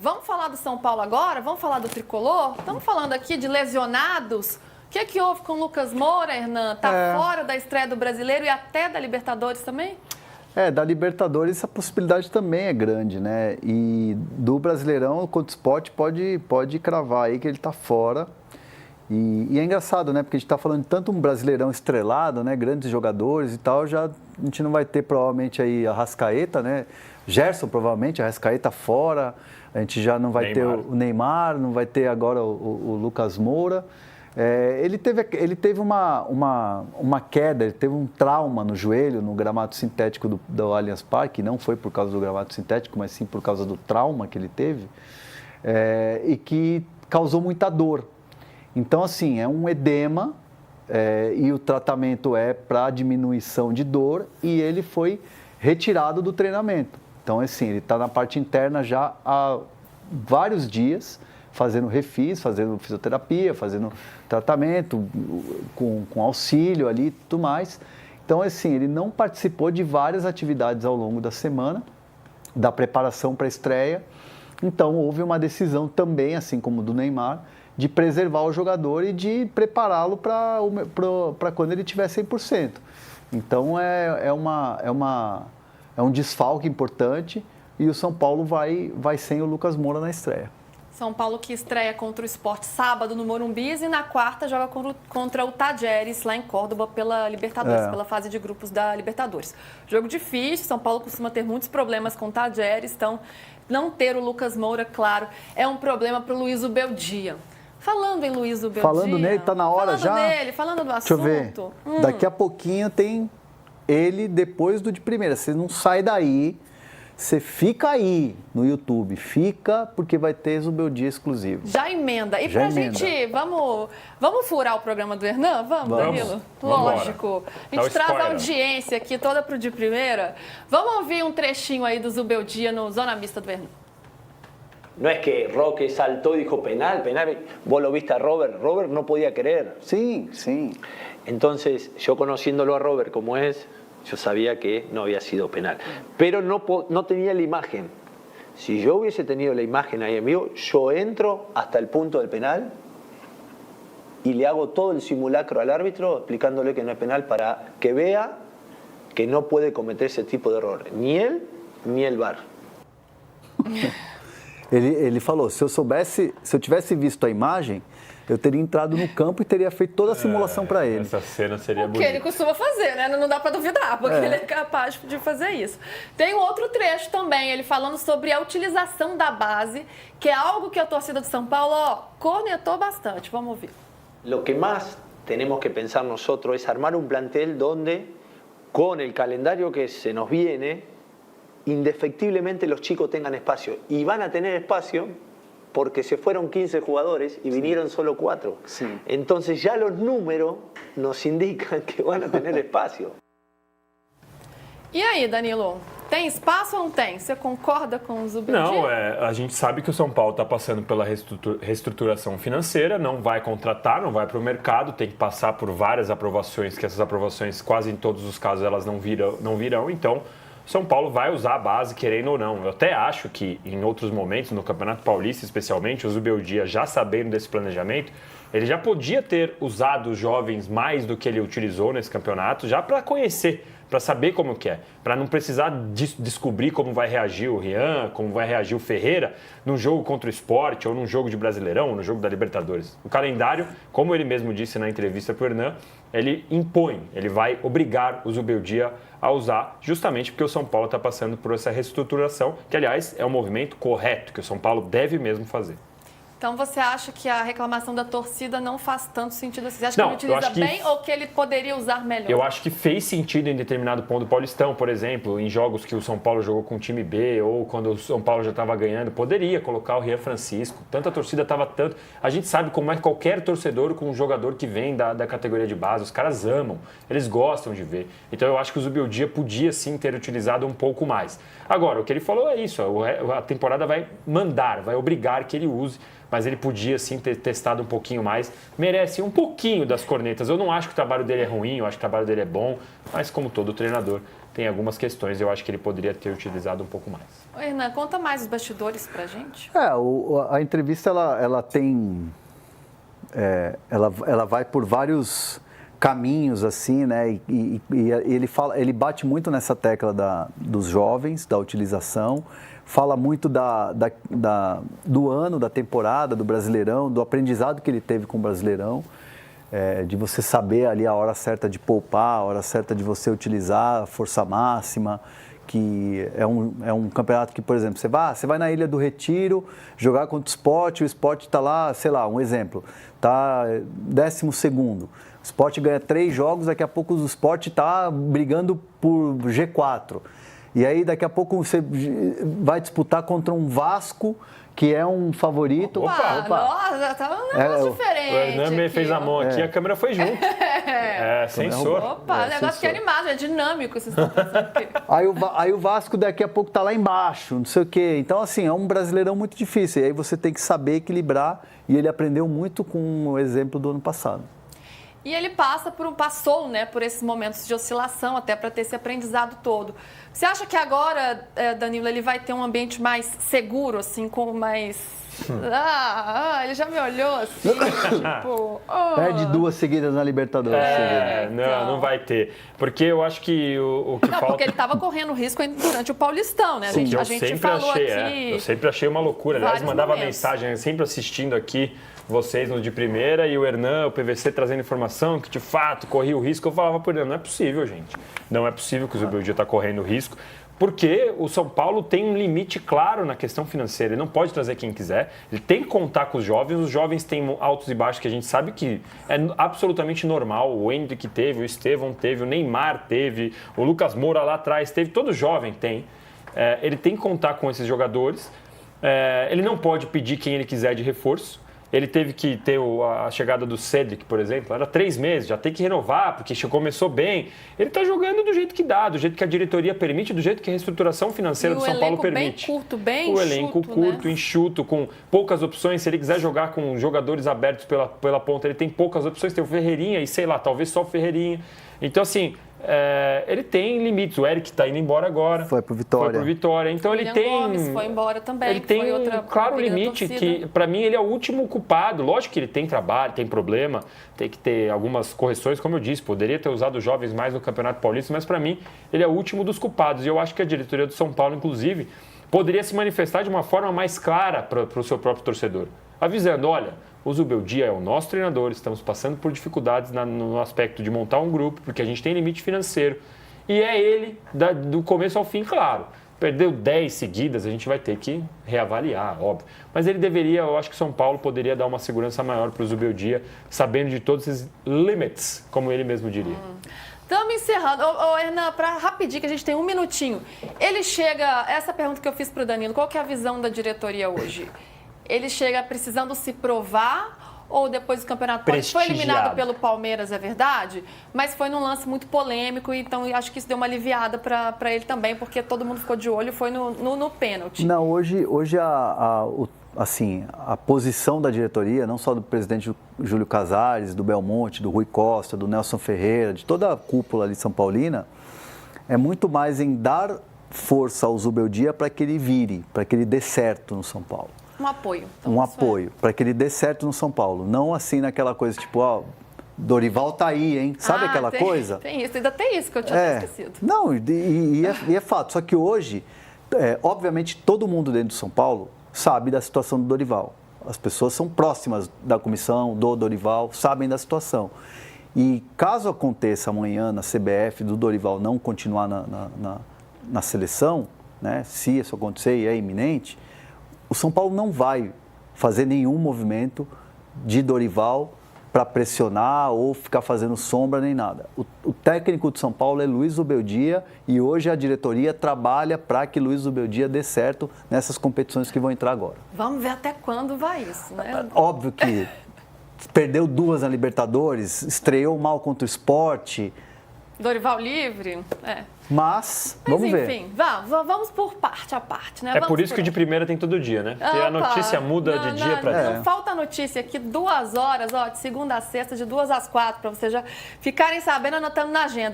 Vamos falar do São Paulo agora? Vamos falar do Tricolor? Estamos falando aqui de lesionados. O que houve com o Lucas Moura, Hernan? Tá fora da estreia do Brasileiro e até da Libertadores também? Da Libertadores a possibilidade também é grande, né? E do Brasileirão, o Contra Sport pode cravar aí que ele tá fora. E é engraçado, né? Porque a gente está falando de tanto um Brasileirão estrelado, né? Grandes jogadores e tal, já a gente não vai ter provavelmente aí a Arrascaeta, né? Gerson provavelmente, a Arrascaeta fora, a gente já não vai ter o Neymar, não vai ter agora o Lucas Moura. Ele teve uma queda, ele teve um trauma no joelho, no gramado sintético do Allianz Parque, não foi por causa do gramado sintético, mas sim por causa do trauma que ele teve, e que causou muita dor. Então, assim, é um edema e o tratamento é para diminuição de dor e ele foi retirado do treinamento. Então, assim, ele está na parte interna já há vários dias, fazendo refis, fazendo fisioterapia, fazendo tratamento, com auxílio ali e tudo mais. Então, assim, ele não participou de várias atividades ao longo da semana, da preparação para a estreia. Então, houve uma decisão também, assim como do Neymar, de preservar o jogador e de prepará-lo para quando ele tiver 100%. Então, é um desfalque importante e o São Paulo vai sem o Lucas Moura na estreia. São Paulo que estreia contra o Sport sábado no Morumbi e na quarta joga contra o Tajeres lá em Córdoba pela Libertadores, pela fase de grupos da Libertadores. Jogo difícil, São Paulo costuma ter muitos problemas com o Tajeres, então não ter o Lucas Moura, claro, é um problema para o Luiz Ubeldia. Falando em Luiz Ubeldia... Falando nele, tá na hora já? Falando do assunto... Deixa eu ver. Daqui a pouquinho tem ele depois do de primeira. Você não sai daí, você fica aí no YouTube. Fica, porque vai ter Zubeldia exclusivo. Já emenda. E pra gente, vamos furar o programa do Hernan? Vamos, Danilo? Lógico. A gente traz a audiência aqui toda pro de primeira. Vamos ouvir um trechinho aí do Zubeldia no Zona Mista do Hernan. No es que Roque saltó y dijo penal. Vos lo viste a Robert no podía creer. Sí, sí. Entonces, yo conociéndolo a Robert como es, yo sabía que no había sido penal. Pero no tenía la imagen. Si yo hubiese tenido la imagen ahí en vivo, yo entro hasta el punto del penal y le hago todo el simulacro al árbitro explicándole que no es penal para que vea que no puede cometer ese tipo de error. Ni él, ni el VAR. Ele falou, se eu tivesse visto a imagem, eu teria entrado no campo e teria feito toda a simulação para ele. Essa cena seria bonita. O que ele costuma fazer, né? Não dá para duvidar, porque ele é capaz de fazer isso. Tem um outro trecho também, ele falando sobre a utilização da base, que é algo que a torcida do São Paulo, cornetou bastante. Vamos ouvir. Lo que más tenemos que pensar nosotros es armar un plantel donde, con el calendario que se nos viene, indefectiblemente los chicos tengan espacio. Y van a tener espacio porque se fueron 15 jugadores y vinieron solo 4. Sí. Entonces ya los números nos indican que van a tener espacio. E aí, Danilo? Tem espaço ou não tem? Você concorda com o Zubeldia? Não, a gente sabe que o São Paulo está passando pela reestruturação financeira, não vai contratar, não vai para o mercado, tem que passar por várias aprovações, que essas aprovações, quase em todos os casos, elas não virão. Então, São Paulo vai usar a base, querendo ou não. Eu até acho que, em outros momentos, no Campeonato Paulista especialmente, o Zubeldia, já sabendo desse planejamento, ele já podia ter usado os jovens mais do que ele utilizou nesse campeonato, já para conhecer, para saber como que é, para não precisar descobrir como vai reagir o Rian, como vai reagir o Ferreira num jogo contra o Sport ou num jogo de Brasileirão, no jogo da Libertadores. O calendário, como ele mesmo disse na entrevista para o Hernan, ele impõe, ele vai obrigar o Zubeldia a usar, justamente porque o São Paulo está passando por essa reestruturação, que, aliás, é um movimento correto, que o São Paulo deve mesmo fazer. Então, você acha que a reclamação da torcida não faz tanto sentido assim? Você acha que ele utiliza bem ou que ele poderia usar melhor? Eu acho que fez sentido em determinado ponto do Paulistão, por exemplo, em jogos que o São Paulo jogou com o time B ou quando o São Paulo já estava ganhando, poderia colocar o Rian Francisco. Tanta torcida estava tanto... A gente sabe como é qualquer torcedor com um jogador que vem da categoria de base. Os caras amam, eles gostam de ver. Então, eu acho que o Zubeldia podia sim ter utilizado um pouco mais. Agora, o que ele falou é isso, a temporada vai mandar, vai obrigar que ele use, mas ele podia sim ter testado um pouquinho mais, merece um pouquinho das cornetas. Eu não acho que o trabalho dele é ruim, eu acho que o trabalho dele é bom, mas como todo treinador, tem algumas questões, eu acho que ele poderia ter utilizado um pouco mais. Hernan, conta mais os bastidores pra gente. A entrevista, ela tem... ela vai por vários caminhos, assim, né? E ele bate muito nessa tecla dos jovens, da utilização, fala muito do ano, da temporada, do Brasileirão, do aprendizado que ele teve com o Brasileirão, de você saber ali a hora certa de poupar, a hora certa de você utilizar a força máxima, que é um campeonato que, por exemplo, você vai na Ilha do Retiro jogar contra o Sport está lá, sei lá, um exemplo, está 12º. O Sport ganha 3 jogos, daqui a pouco o Sport está brigando por G4. E aí, daqui a pouco, você vai disputar contra um Vasco, que é um favorito. Opa. Nossa, tá um negócio diferente. O Hernan fez a mão aqui, a câmera foi junto. Sensor. Opa, o negócio que é animado, é dinâmico, vocês estão pensando aqui. Aí o Vasco daqui a pouco tá lá embaixo, não sei o quê. Então, assim, é um Brasileirão muito difícil. E aí você tem que saber equilibrar. E ele aprendeu muito com o exemplo do ano passado. E ele passou, né, por esses momentos de oscilação, até para ter esse aprendizado todo. Você acha que agora, Danilo, ele vai ter um ambiente mais seguro, assim, com mais... ele já me olhou assim, tipo... Perde 2 seguidas na Libertadores. Não vai ter. Porque eu acho que o que falta... Porque ele estava correndo risco ainda durante o Paulistão, né? Sim, a gente falou aqui... Eu sempre achei uma loucura. Aliás, mandava mensagem, sempre assistindo aqui vocês no de primeira e o Hernan, o PVC trazendo informação que de fato corria o risco. Eu falava por ele, não é possível, gente. Não é possível que o Zubeldia está correndo risco. Porque o São Paulo tem um limite claro na questão financeira. Ele não pode trazer quem quiser. Ele tem que contar com os jovens têm altos e baixos que a gente sabe que é absolutamente normal. O Hendrick teve, o Estevão teve, o Neymar teve, o Lucas Moura lá atrás teve, todo jovem tem. Ele tem que contar com esses jogadores. Ele não pode pedir quem ele quiser de reforço. Ele teve que ter a chegada do Cedric, por exemplo, era 3 meses, já tem que renovar, porque começou bem. Ele está jogando do jeito que dá, do jeito que a diretoria permite, do jeito que a reestruturação financeira do São Paulo permite. O elenco curto, né? enxuto, com poucas opções. Se ele quiser jogar com jogadores abertos pela ponta, ele tem poucas opções. Tem o Ferreirinha e, sei lá, talvez só o Ferreirinha. Então, assim... ele tem limites. O Eric está indo embora agora. Foi pro Vitória. o Então William Gomes foi embora também. Ele tem um claro limite que, para mim, ele é o último culpado. Lógico que ele tem trabalho, tem problema, tem que ter algumas correções, como eu disse. Poderia ter usado os jovens mais no Campeonato Paulista, mas, para mim, ele é o último dos culpados. E eu acho que a diretoria do São Paulo, inclusive, poderia se manifestar de uma forma mais clara para o seu próprio torcedor. Avisando, olha... O Zubeldia é o nosso treinador, estamos passando por dificuldades no aspecto de montar um grupo, porque a gente tem limite financeiro. E é ele, do começo ao fim, claro. Perdeu 10 seguidas, a gente vai ter que reavaliar, óbvio. Mas ele deveria, eu acho que São Paulo poderia dar uma segurança maior para o Zubeldia, sabendo de todos esses limits, como ele mesmo diria. Estamos encerrando. Hernan, rapidinho, que a gente tem 1 minutinho. Ele chega, essa pergunta que eu fiz para o Danilo, qual que é a visão da diretoria hoje? Ele chega precisando se provar ou depois do Campeonato Paulista? Foi eliminado pelo Palmeiras, é verdade, mas foi num lance muito polêmico, então acho que isso deu uma aliviada para ele também, porque todo mundo ficou de olho, foi no pênalti. Não, hoje a posição da diretoria, não só do presidente Júlio Casares, do Belmonte, do Rui Costa, do Nelson Ferreira, de toda a cúpula ali São Paulina, é muito mais em dar força ao Zubeldia para que ele vire, para que ele dê certo no São Paulo. Um apoio. Então, um apoio, para que ele dê certo no São Paulo. Não assim naquela coisa, tipo, Dorival tá aí, hein? Sabe aquela coisa? Tem isso, ainda tem isso que eu tinha esquecido. Não, e é fato. Só que hoje, obviamente, todo mundo dentro do São Paulo sabe da situação do Dorival. As pessoas são próximas da comissão, do Dorival, sabem da situação. E caso aconteça amanhã na CBF do Dorival não continuar na seleção, né? Se isso acontecer e é iminente, o São Paulo não vai fazer nenhum movimento de Dorival para pressionar ou ficar fazendo sombra nem nada. O técnico de São Paulo é Luiz Zubeldia e hoje a diretoria trabalha para que Luiz Zubeldia dê certo nessas competições que vão entrar agora. Vamos ver até quando vai isso, né? Óbvio que perdeu 2 na Libertadores, estreou mal contra o Sport. Dorival livre, Mas vamos ver. Enfim, vamos por parte a parte, né? É por isso que o de primeira tem todo dia, né? Porque a notícia muda de dia para dia. Não falta notícia aqui, 2 horas, de segunda a sexta, de 2 às 4, para vocês já ficarem sabendo, anotando na agenda.